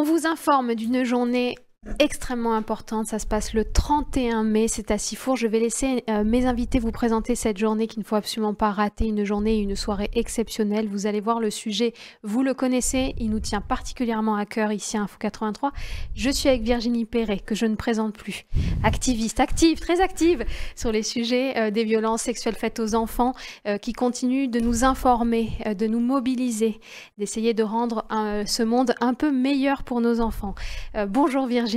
vous informe d'une journée extrêmement importante. Ça se passe le 31 mai, c'est à Sifour. Je vais laisser mes invités vous présenter cette journée qu'il ne faut absolument pas rater, une journée et une soirée exceptionnelle. Vous allez voir le sujet, vous le connaissez, il nous tient particulièrement à cœur ici à Info 83. Je suis avec Virginie Perret, que je ne présente plus. Activiste, active, très active sur les sujets des violences sexuelles faites aux enfants, qui continue de nous informer, de nous mobiliser, d'essayer de rendre ce monde un peu meilleur pour nos enfants. Bonjour Virginie,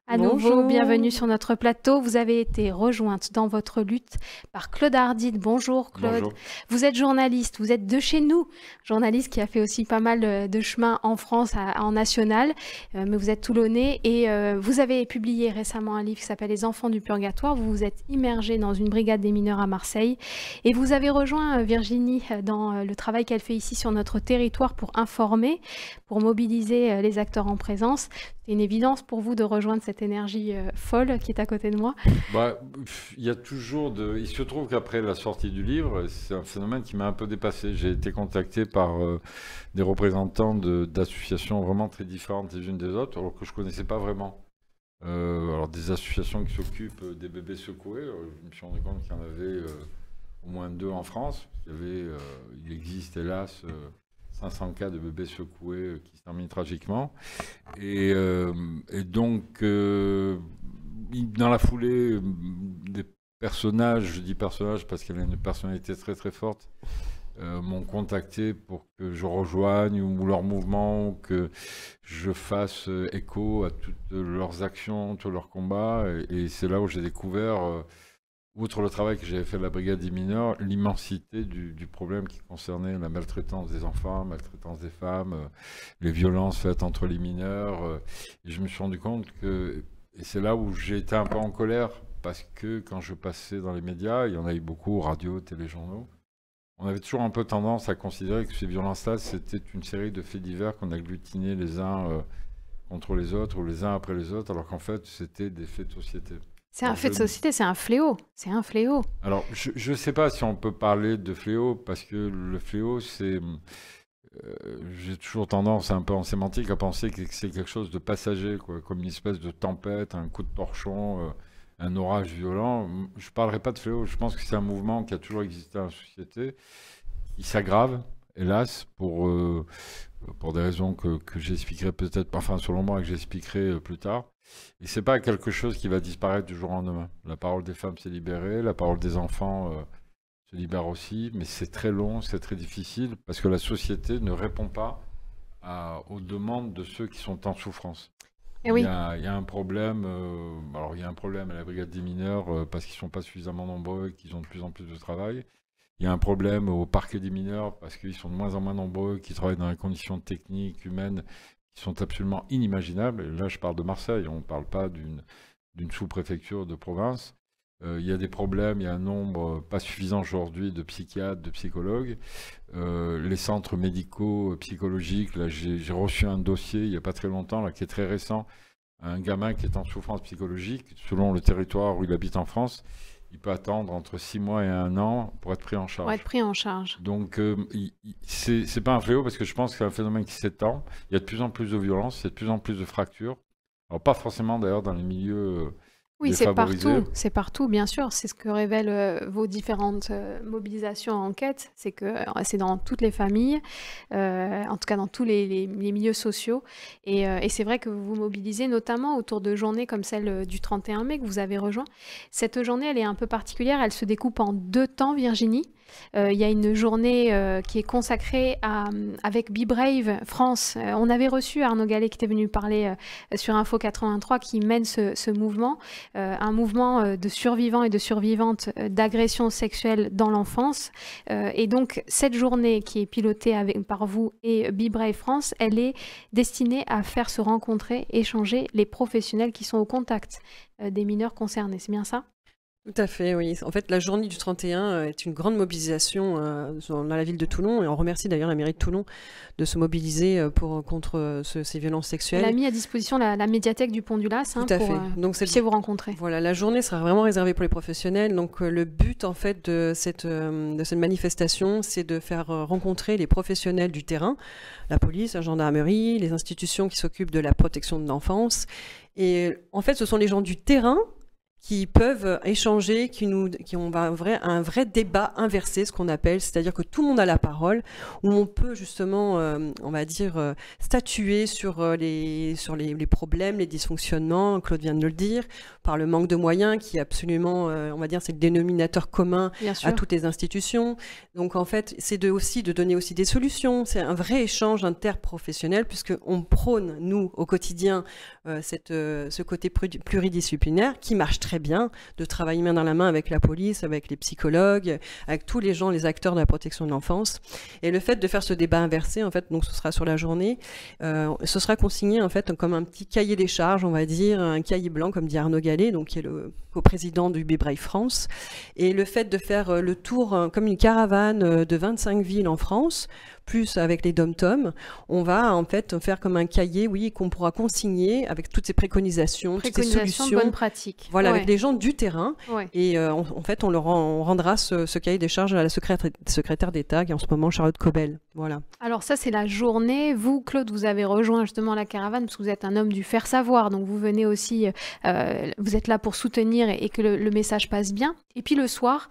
à nouveau, bienvenue sur notre plateau. Vous avez été rejointe dans votre lutte par Claude Ardide. Bonjour Claude. Bonjour. Vous êtes journaliste, vous êtes de chez nous, journaliste qui a fait aussi pas mal de chemin en France, en national, mais vous êtes toulonnais et vous avez publié récemment un livre qui s'appelle Les enfants du purgatoire. Vous vous êtes immergé dans une brigade des mineurs à Marseille et vous avez rejoint Virginie dans le travail qu'elle fait ici sur notre territoire pour informer, pour mobiliser les acteurs en présence. C'est une évidence pour vous de rejoindre cette énergie folle qui est à côté de moi? Il y a toujours Il se trouve qu'après la sortie du livre, c'est un phénomène qui m'a un peu dépassé. J'ai été contacté par des représentants d'associations vraiment très différentes les unes des autres, alors que je ne connaissais pas vraiment. Alors des associations qui s'occupent des bébés secoués, je me suis rendu compte qu'il y en avait au moins 2 en France. Il existe hélas 500 cas de bébés secoués qui se terminent tragiquement. Et donc, dans la foulée, des personnages, je dis personnages parce qu'elle a une personnalité très très forte, m'ont contacté pour que je rejoigne ou leur mouvement, ou que je fasse écho à toutes leurs actions, tous leurs combats. Et c'est là où j'ai découvert... outre le travail que j'avais fait à la brigade des mineurs, l'immensité du problème qui concernait la maltraitance des enfants, la maltraitance des femmes, les violences faites entre les mineurs. Et je me suis rendu compte que, et c'est là où j'ai été un peu en colère, parce que quand je passais dans les médias, il y en a eu beaucoup, radio, téléjournaux, on avait toujours un peu tendance à considérer que ces violences-là, c'était une série de faits divers qu'on agglutinait les uns contre les autres ou les uns après les autres, alors qu'en fait, c'était des faits de société. C'est un fait de société, c'est un fléau. C'est un fléau. Alors, je ne sais pas si on peut parler de fléau, parce que le fléau, c'est... j'ai toujours tendance, un peu en sémantique, à penser que c'est quelque chose de passager, quoi, comme une espèce de tempête, un coup de torchon, un orage violent. Je ne parlerai pas de fléau, je pense que c'est un mouvement qui a toujours existé dans la société, qui s'aggrave, hélas, pour des raisons que j'expliquerai peut-être, enfin selon moi, que j'expliquerai plus tard. Et c'est pas quelque chose qui va disparaître du jour au lendemain. La parole des femmes s'est libérée, la parole des enfants se libère aussi, mais c'est très long, c'est très difficile, parce que la société ne répond pas aux demandes de ceux qui sont en souffrance. Et oui. Il y a un problème, alors il y a un problème à la brigade des mineurs parce qu'ils ne sont pas suffisamment nombreux et qu'ils ont de plus en plus de travail. Il y a un problème au parquet des mineurs parce qu'ils sont de moins en moins nombreux, qui travaillent dans des conditions techniques, humaines, qui sont absolument inimaginables. Et là, je parle de Marseille, on ne parle pas d'une sous-préfecture de province. Il y a des problèmes, il y a un nombre pas suffisant aujourd'hui de psychiatres, de psychologues. Les centres médicaux, psychologiques, là j'ai reçu un dossier il n'y a pas très longtemps, là, qui est très récent, un gamin qui est en souffrance psychologique, selon le territoire où il habite en France. Il peut attendre entre 6 mois et 1 an pour être pris en charge. Pour être pris en charge. Donc, c'est pas un fléau parce que je pense que c'est un phénomène qui s'étend. Il y a de plus en plus de violence, il y a de plus en plus de fractures. Alors, pas forcément d'ailleurs dans les milieux oui, défavorisés. C'est partout, bien sûr. C'est ce que révèlent vos différentes mobilisations en enquête. C'est que c'est dans toutes les familles, en tout cas dans tous les milieux sociaux. Et c'est vrai que vous vous mobilisez notamment autour de journées comme celle du 31 mai que vous avez rejoint. Cette journée, elle est un peu particulière. Elle se découpe en 2 temps, Virginie. Il y a une journée qui est consacrée avec Be Brave France. On avait reçu Arnaud Gallet qui était venu parler sur Info 83 qui mène ce mouvement, un mouvement de survivants et de survivantes d'agressions sexuelles dans l'enfance. Et donc cette journée qui est pilotée par vous et Be Brave France, elle est destinée à faire se rencontrer, échanger les professionnels qui sont au contact des mineurs concernés. C'est bien ça ? Tout à fait, oui. En fait, la journée du 31 est une grande mobilisation dans la ville de Toulon, et on remercie d'ailleurs la mairie de Toulon de se mobiliser contre ces violences sexuelles. Elle a mis à disposition la médiathèque du Pont-du-Lac Tout à fait. Donc, que vous puissiez vous rencontrer. Voilà, la journée sera vraiment réservée pour les professionnels. Donc, le but en fait de cette manifestation, c'est de faire rencontrer les professionnels du terrain, la police, la gendarmerie, les institutions qui s'occupent de la protection de l'enfance. Et en fait, ce sont les gens du terrain qui peuvent échanger, qui ont un vrai débat inversé, ce qu'on appelle, c'est-à-dire que tout le monde a la parole, où on peut justement, on va dire, statuer sur les problèmes, les dysfonctionnements, Claude vient de le dire, par le manque de moyens qui est absolument, on va dire, c'est le dénominateur commun à toutes les institutions. Donc en fait, c'est aussi de donner aussi des solutions, c'est un vrai échange interprofessionnel, puisqu'on prône, nous, au quotidien, ce côté pluridisciplinaire qui marche très bien, de travailler main dans la main avec la police, avec les psychologues, avec tous les gens, les acteurs de la protection de l'enfance. Et le fait de faire ce débat inversé, en fait, donc ce sera sur la journée, ce sera consigné en fait comme un petit cahier des charges, on va dire, un cahier blanc, comme dit Arnaud Gallet, donc qui est le co-président du Be Brave France. Et le fait de faire le tour comme une caravane de 25 villes en France, plus avec les dom-toms, on va en fait faire comme un cahier, oui, qu'on pourra consigner avec toutes ces préconisations, toutes ces solutions, bonnes pratiques. Voilà, avec les gens du terrain. Et en fait, on rendra ce cahier des charges à la secrétaire d'État, qui est en ce moment Charlotte Cobel. Voilà. Alors ça, c'est la journée. Vous, Claude, vous avez rejoint justement la caravane parce que vous êtes un homme du faire savoir. Donc vous venez aussi, vous êtes là pour soutenir et que le message passe bien. Et puis le soir,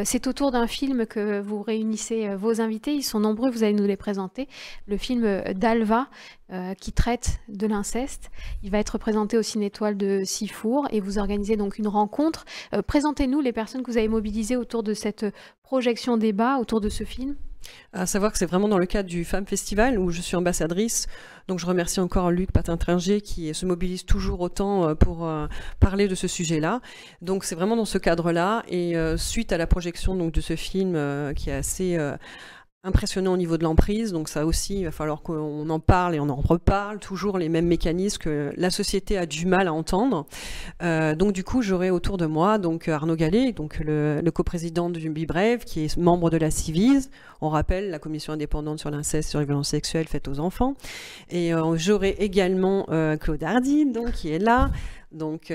c'est autour d'un film que vous réunissez vos invités. Ils sont nombreux, vous allez nous les présenter. Le film d'Alva, qui traite de l'inceste. Il va être présenté au Ciné-Étoile de Sifour et vous organisez donc une rencontre. Présentez-nous les personnes que vous avez mobilisées autour de cette projection débat, autour de ce film. À savoir que c'est vraiment dans le cadre du Femmes Festival où je suis ambassadrice. Donc je remercie encore Luc Patin-Tringer qui se mobilise toujours autant pour parler de ce sujet-là. Donc c'est vraiment dans ce cadre-là. Et suite à la projection donc, de ce film qui est assez impressionnant au niveau de l'emprise, donc ça aussi, il va falloir qu'on en parle et on en reparle, toujours les mêmes mécanismes que la société a du mal à entendre. Donc du coup, j'aurai autour de moi donc Arnaud Gallet, donc le coprésident du Be Brave, qui est membre de la Civise, on rappelle la commission indépendante sur l'inceste, sur les violences sexuelles faites aux enfants. Et j'aurai également Claude Hardy, donc, qui est là. Donc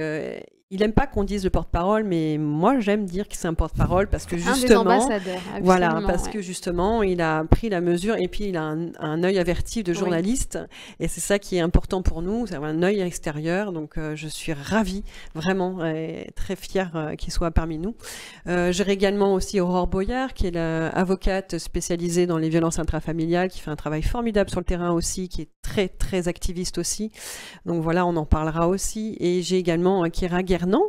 il n'aime pas qu'on dise le porte-parole, mais moi j'aime dire que c'est un porte-parole parce que justement, voilà, parce que justement il a pris la mesure et puis il a un œil averti de journaliste et c'est ça qui est important pour nous, c'est un œil extérieur. Donc je suis ravie, vraiment très fière qu'il soit parmi nous. J'aurai également aussi Aurore Boyard qui est avocate spécialisée dans les violences intrafamiliales, qui fait un travail formidable sur le terrain aussi, qui est très très activiste aussi. Donc voilà, on en parlera aussi. Et j'ai également Kira Guernan,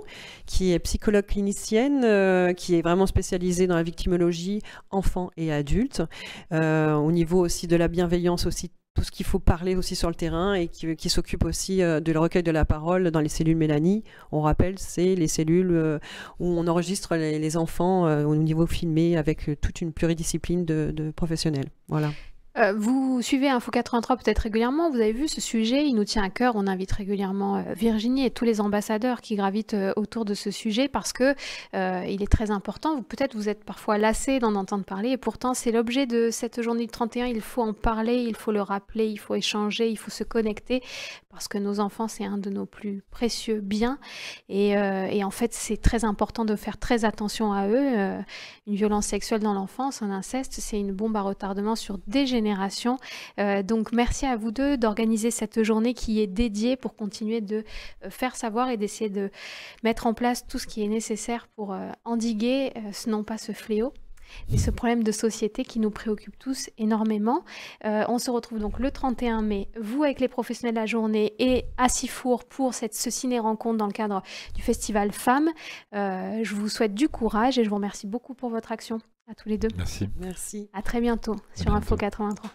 qui est psychologue clinicienne, qui est vraiment spécialisée dans la victimologie enfants et adultes, au niveau aussi de la bienveillance aussi, tout ce qu'il faut parler aussi sur le terrain et qui s'occupe aussi de le recueil de la parole dans les cellules Mélanie. On rappelle, c'est les cellules où on enregistre les enfants au niveau filmé avec toute une pluridiscipline de professionnels. Voilà. Vous suivez Info 83 peut-être régulièrement, vous avez vu ce sujet, il nous tient à cœur, on invite régulièrement Virginie et tous les ambassadeurs qui gravitent autour de ce sujet parce que il est très important. Peut-être vous êtes parfois lassés d'en entendre parler et pourtant c'est l'objet de cette journée du 31, il faut en parler, il faut le rappeler, il faut échanger, il faut se connecter parce que nos enfants c'est un de nos plus précieux biens et en fait c'est très important de faire très attention à eux. Une violence sexuelle dans l'enfance, un inceste, c'est une bombe à retardement sur des générations. Donc merci à vous deux d'organiser cette journée qui est dédiée pour continuer de faire savoir et d'essayer de mettre en place tout ce qui est nécessaire pour endiguer non pas ce fléau, mais ce problème de société qui nous préoccupe tous énormément. On se retrouve donc le 31 mai, vous avec les professionnels de la journée et à Sifour pour ce ciné-rencontre dans le cadre du festival Femmes. Je vous souhaite du courage et je vous remercie beaucoup pour votre action. À tous les deux. Merci. Merci. À très bientôt sur Info 83.